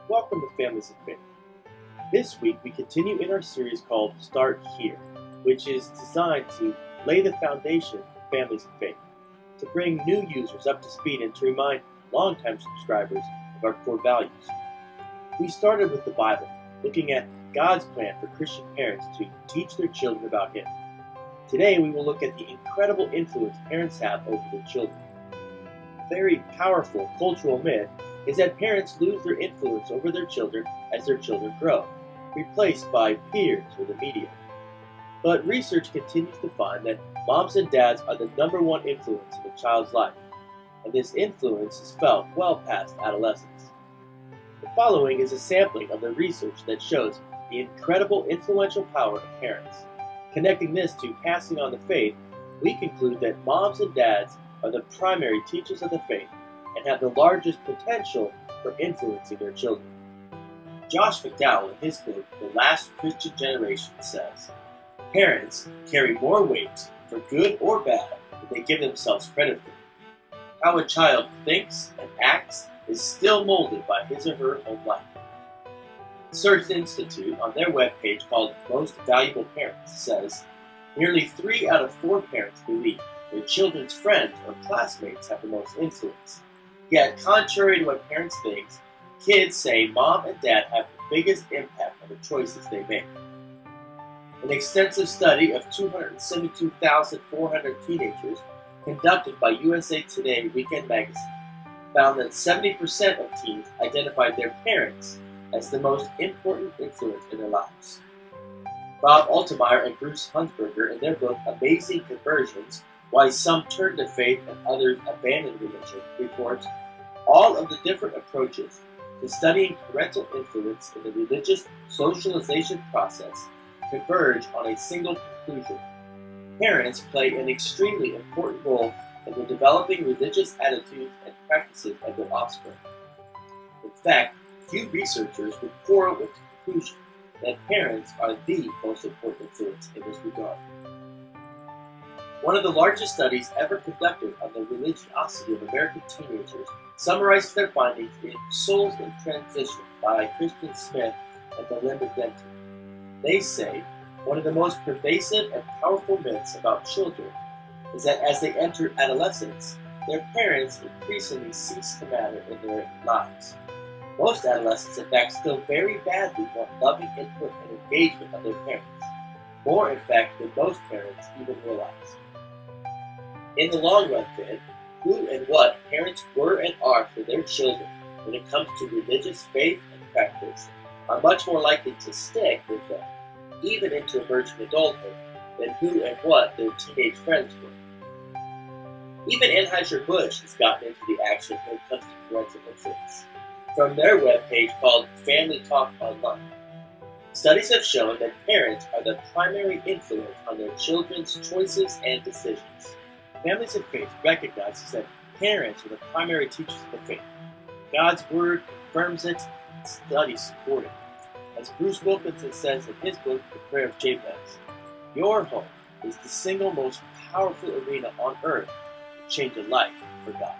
Welcome to Families of Faith. This week we continue in our series called Start Here, which is designed to lay the foundation for families of faith, to bring new users up to speed and to remind longtime subscribers of our core values. We started with the Bible, looking at God's plan for Christian parents to teach their children about Him. Today we will look at the incredible influence parents have over their children. A very powerful cultural myth is that parents lose their influence over their children as their children grow, replaced by peers or the media. But research continues to find that moms and dads are the number one influence in a child's life, and this influence is felt well past adolescence. The following is a sampling of the research that shows the incredible influential power of parents. Connecting this to passing on the faith, we conclude that moms and dads are the primary teachers of the faith and have the largest potential for influencing their children. Josh McDowell, in his book, The Last Christian Generation, says, "Parents carry more weight, for good or bad, than they give themselves credit for. How a child thinks and acts is still molded by his or her own life." Search Institute, on their webpage called Most Valuable Parents, says, nearly 3 out of 4 parents believe their children's friends or classmates have the most influence. Yet, contrary to what parents think, kids say mom and dad have the biggest impact on the choices they make. An extensive study of 272,400 teenagers conducted by USA Today Weekend Magazine found that 70% of teens identified their parents as the most important influence in their lives. Bob Altemeyer and Bruce Hunsberger, in their book Amazing Conversions, Why Some Turn to Faith and Others Abandon Religion, report, all of the different approaches to studying parental influence in the religious socialization process converge on a single conclusion. Parents play an extremely important role in the developing religious attitudes and practices of their offspring. In fact, few researchers would quarrel with the conclusion that parents are the most important influence in this regard. One of the largest studies ever conducted on the religiosity of American teenagers summarizes their findings in Souls in Transition by Kristen Smith and Melinda Denton. They say, one of the most pervasive and powerful myths about children is that as they enter adolescence, their parents increasingly cease to matter in their lives. Most adolescents, in fact, still very badly want loving input and engagement of their parents, more in fact than most parents even realize. In the long run, then, who and what parents were and are for their children when it comes to religious faith and practice are much more likely to stick with them, even into emerging adulthood, than who and what their teenage friends were. Even Anheuser-Busch has gotten into the action when it comes to parental influence. From their webpage called Family Talk Online, studies have shown that parents are the primary influence on their children's choices and decisions. Families of Faith recognizes that parents are the primary teachers of the faith. God's Word confirms it, and studies support it. As Bruce Wilkinson says in his book, The Prayer of Jabez, your home is the single most powerful arena on earth to change a life for God.